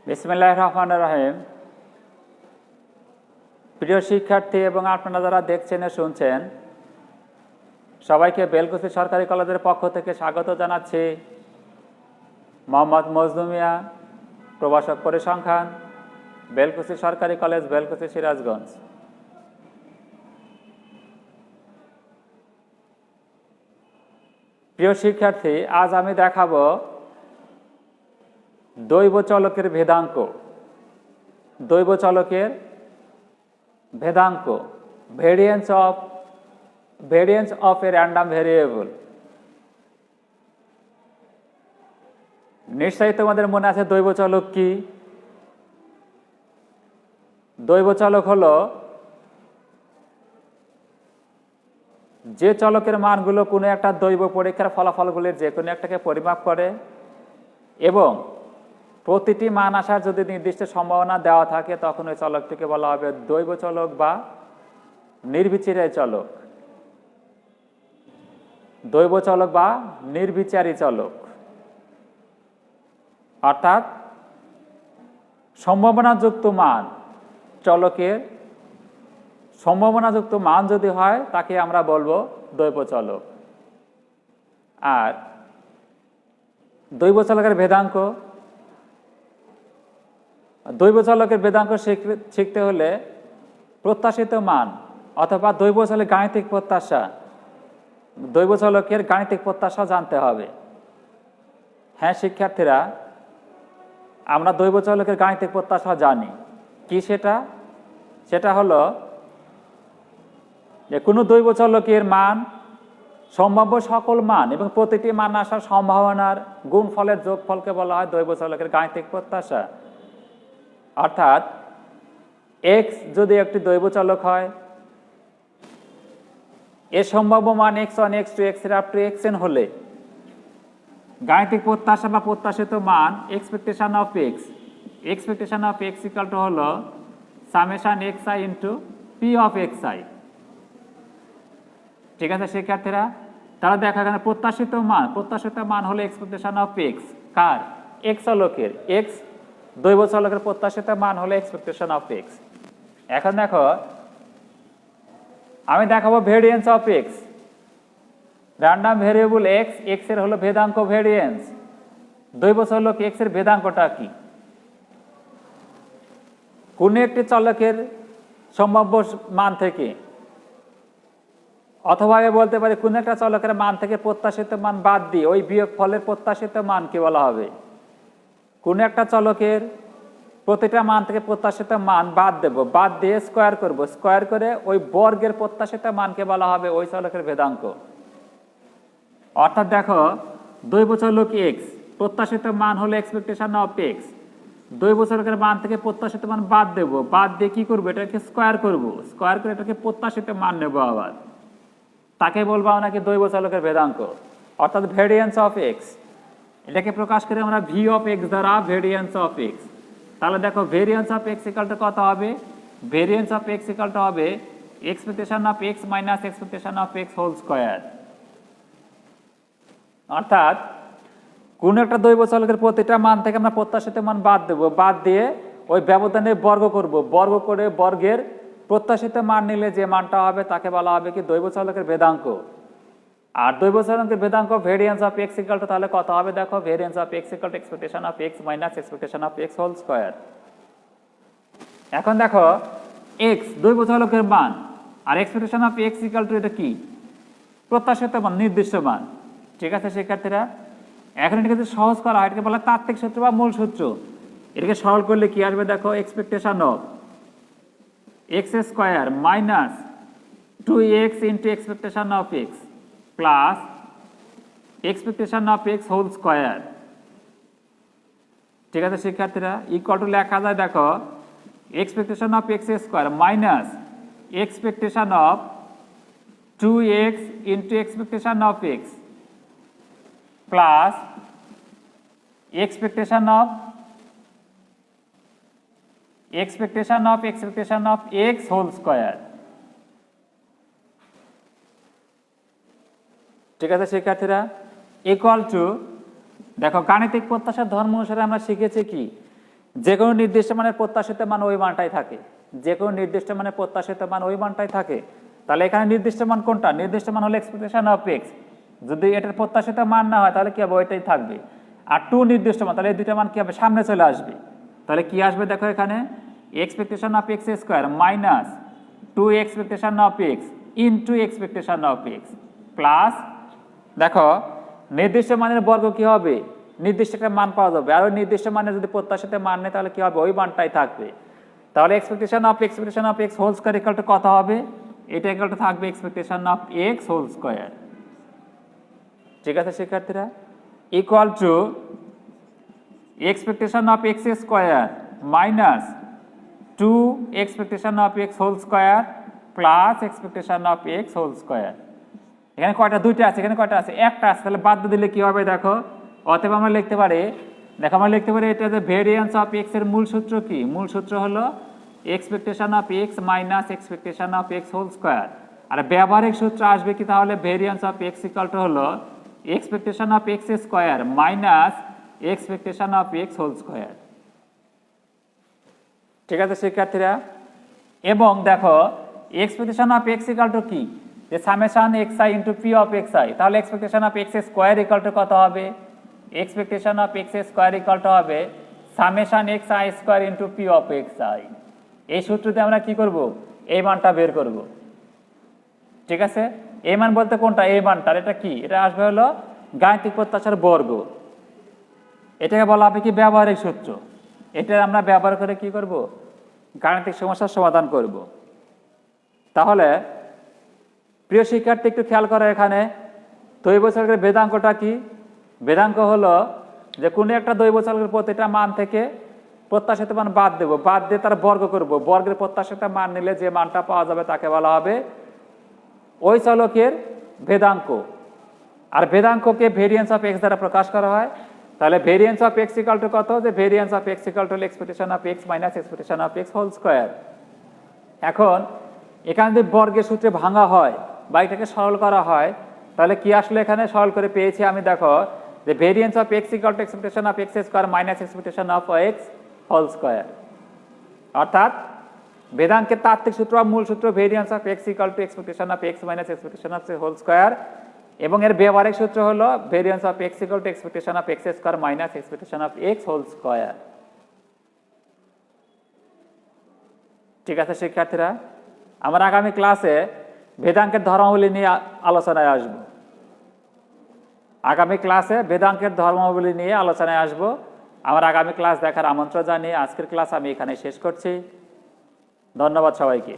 বিসমিল্লাহির রহমানির রহিম। প্রিয় শিক্ষার্থী এবং আপনারা যারা দেখছেন ও শুনছেন, সবাইকে বেলকুচি সরকারি কলেজের পক্ষ থেকে স্বাগত জানাচ্ছি। মোহাম্মদ মজনু মিয়া, প্রভাষক পরিসংখ্যান, বেলকুচি সরকারি কলেজ, বেলকুচি, সিরাজগঞ্জ। প্রিয় শিক্ষার্থী, আজ আমি দেখাবো দৈব চলকের ভেদাঙ্ক। দৈব চলকের ভেদাঙ্ক, variance of a random variable. নিশ্চয়ই তোমাদের মনে আছে দৈব চলক কি? দৈব চলক হলো যে চলকের মানগুলো কোনো একটা দৈব পরীক্ষার ফলাফলগুলির যে কোনো একটাকে পরিমাপ করে এবং প্রতিটি মান আসার যদি নির্দিষ্ট সম্ভাবনা দেওয়া থাকে, তখন ওই চলকটিকে বলা হবে দৈব চলক বা নির্বিচারী চলক। দৈব চলক বা নির্বিচারী চলক অর্থাৎ সম্ভাবনাযুক্ত মান, চলকের সম্ভাবনাযুক্ত মান যদি হয় তাকে আমরা বলবো দৈব চলক। আর দৈব চলকের ভেদাঙ্ক, দৈব চলকের ভেদাঙ্ক শিখতে হলে প্রত্যাশিত মান অথবা দৈব চলকের গাণিতিক প্রত্যাশা, দৈব চলকের গাণিতিক প্রত্যাশা জানতে হবে। হ্যাঁ শিক্ষার্থীরা, আমরা দৈব চলকের গাণিতিক প্রত্যাশা জানি। কি সেটা? সেটা হলো যে কোনো দৈব চলকের মান, সম্ভাব্য সকল মান এবং প্রতিটি মান আসার সম্ভাবনার গুণফলের যোগফলকে বলা হয় দৈব চলকের গাণিতিক প্রত্যাশা। অর্থাৎ এক্স যদি একটি দৈব চলক হয়, এর সম্ভাব্য মান x1, x2, x3 xn হলে গাণিতিক প্রত্যাশা বা প্রত্যাশিত মান expectation of x equal to হলো summation xi into P of xi। ঠিক আছে শিক্ষার্থীরা, তাহলে দেখা এখানে প্রত্যাশিত মান হলো expectation of x। Car? x চলকের। x দৈব চলকের প্রত্যাশিত মান হলো এক্সপেকটেশন অফ x। এখন দেখো, আমি দেখাবো variance of x। Random variable x এর হলো ভেদাঙ্ক ভেরিয়েন্স। দৈব চলক x এর ভেদাঙ্কটা কি? কোন একটি চলকের সম্ভাব্য মান থেকে, অথবা আমি বলতে পারি কোন একটা চলকের মান থেকে প্রত্যাশিত মান বাদ দিয়ে ওই বিয়োগ ফলের প্রত্যাশিত মান কি বলা হবে? কোন একটা চলকের প্রতিটা মান থেকে প্রত্যাশিত মান বাদ দেব, বাদ দিয়ে স্কোয়ার করব, স্কোয়ার করে ওই বর্গের প্রত্যাশিত মানকে বলা হবে ওই চলকের ভেদাঙ্ক। অর্থাৎ দেখো, দৈব চলক x, প্রত্যাশিত মান হলো এক্সপেকটেশন অফ x। দৈব চলকের মান থেকে প্রত্যাশিত মান বাদ দেব, বাদ দিয়ে কি করবো? এটাকে স্কোয়ার করব, স্কোয়ার করে এটাকে প্রত্যাশিত মান নেব আবার, তাকে বলবো নাকি দৈব চলকের ভেদাঙ্ক অর্থাৎ ভেরিয়েন্স অফ x। এটাকে প্রকাশ করে আমরা ভি অফ x দ্বারা ভেরিয়েন্স অফ x। তাহলে দেখো variance of x equal to কত হবে? Variance of x equal to হবে expectation of x minus expectation of x whole square. অর্থাৎ কোন একটা দৈব চলকের প্রতিটা মান থেকে আমরা প্রত্যাশিত মান বাদ দেব, বাদ দিয়ে ওই ব্যবধানে বর্গ করব, বর্গ করে বর্গের প্রত্যাশিত মান নিলে যে মানটা হবে তাকে বলা হবে কি? দৈব চলকের ভেদাঙ্ক। আর দৈব চলকের ভেদাঙ্ক variance of x equal to তাহলে কত হবে? দেখো, variance of x equal to expectation of x minus expectation of x whole square. এখন দেখো, x দৈব চলকের মান আর expectation of x equal to এটা কি? প্রত্যাশিত মান, নির্দিষ্ট মান। ঠিক আছে শিক্ষার্থীরা, এখন এটাকে যদি সহজ করা হয় এটাকে বলা হয় তাত্ত্বিক সূত্র বা মূল সূত্র। এটাকে সরল করলে কি আসবে? দেখো, expectation of x square minus 2x into expectation of x plus expectation of x whole square. ঠিক আছে শিক্ষার্থীরা, ইকুয়াল টু লেখা যায়, দেখো, expectation of x square minus expectation of 2x into expectation of x plus expectation of x whole square. ঠিক আছে শিক্ষার্থীরা, equal two, দেখো গাণিতিক প্রত্যাশার ধর্ম অনুসারে আমরা শিখেছি কি? যে কোনো নির্দিষ্ট মানের প্রত্যাশিত মান ওই মানটাই থাকে, যে কোনো নির্দিষ্ট মানের প্রত্যাশিত মান ওই মানটাই থাকে। তাহলে এখানে নির্দিষ্ট মান কোনটা? নির্দিষ্ট মান হলো এক্সপেকটেশন অফ এক্স। যদি এটার প্রত্যাশিত মান না হয় তাহলে কি হবে? ওইটাই থাকবে। আর টু নির্দিষ্ট মান, তাহলে এই দুইটা মান কি হবে? সামনে চলে আসবে। তাহলে কি আসবে দেখো এখানে, expectation of x square minus two expectation of x into expectation of x plus, দেখো নির্দিষ্ট মানের বর্গ কি হবে? নির্দিষ্ট একটা মান পাওয়া যাবে, আর ওই নির্দিষ্ট মানের যদি প্রত্যাশিত মান নেই তাহলে কি হবে? ওই মানটাই থাকবে। তাহলে expectation of x whole square equal to কত হবে? এটা ইকুয়াল টু থাকবে expectation of x whole square. ঠিক আছে শিক্ষার্থীরা, equal to expectation of x square minus two expectation of x whole square plus expectation of x whole square. এখানে কয়টা? দুইটা আছে, এখানে কয়টা আছে? একটা আছে। তাহলে বাদ দিলে কি হবে দেখো, অতএব আমরা লিখতে পারি, দেখো আমরা লিখতে পারি এটা যে ভেরিয়েন্স অফ এক্স এর মূল সূত্র কি? মূল সূত্র হলো expectation of x minus expectation of x whole square. আর ব্যবহারিক সূত্র আসবে কি তাহলে? Variance of x equal to হলো expectation of x square minus expectation of x whole square. ঠিক আছে শিক্ষার্থীরা, এবং দেখো expectation of x equal to কি? যে summation x i into P of x i. তাহলে expectation of x square equal to কত হবে? Expectation of x square equal to হবে summation x I square into P of x I. এই সূত্রতে আমরা কি করব? এই মানটা বের করব। ঠিক আছে, এই মান বলতে কোনটা? এই মানটা। এটা কি? এটা আসবে হলো গাণিতিক প্রত্যাশার বর্গ। এটাকে বলা হবে কি? ব্যবহারিক সূত্র। এটা আমরা ব্যবহার করে কি করব? গাণিতিক সমস্যার সমাধান করব। তাহলে প্রিয় শিক্ষার্থী একটু খেয়াল করো, এখানে দৈব চলকের বেদাঙ্কটা কি? বেদাঙ্ক হলো যে কোনো একটা দৈব চলকের প্রতিটা মান থেকে প্রত্যাশিত মান বাদ দেব, বাদ দিয়ে তার বর্গ করব। বর্গের প্রত্যাশিত মান নিলে যে মানটা পাওয়া যাবে তাকে বলা হবে ওই চলকের ভেদাঙ্ক। আর ভেদাঙ্ককে ভেরিয়েন্স অফ এক্স দ্বারা প্রকাশ করা হয়। তাহলে variance of x equal to কত? যে variance of x equal to expectation of x minus expectation of x whole square. এখন এখানে যদি বর্গের সূত্রে ভাঙা হয় বা এটাকে সরল করা হয় তাহলে কি আসলে এখানে সরল করে পেয়েছি আমি, দেখো যে variance of x equal to expectation of x square minus expectation of x whole square. অর্থাৎ বেদাঙ্কের তাত্ত্বিক সূত্র বা মূল সূত্র variance of x equal to expectation of x minus expectation of whole square, এবং এর ব্যবহারিক সূত্র হলো variance of x equal to expectation of x square minus expectation of x whole square. ঠিক আছে শিক্ষার্থীরা, আমরা আগামী ক্লাসে বেদাঙ্কের ধর্মাবলী নিয়ে আলোচনায় আসব। আগামী ক্লাসে বেদাঙ্কের ধর্মাবলী নিয়ে আলোচনায় আসব। আমার আগামী ক্লাস দেখার আমন্ত্রণ জানিয়ে আজকের ক্লাস আমি এখানে শেষ করছি। ধন্যবাদ সবাইকে।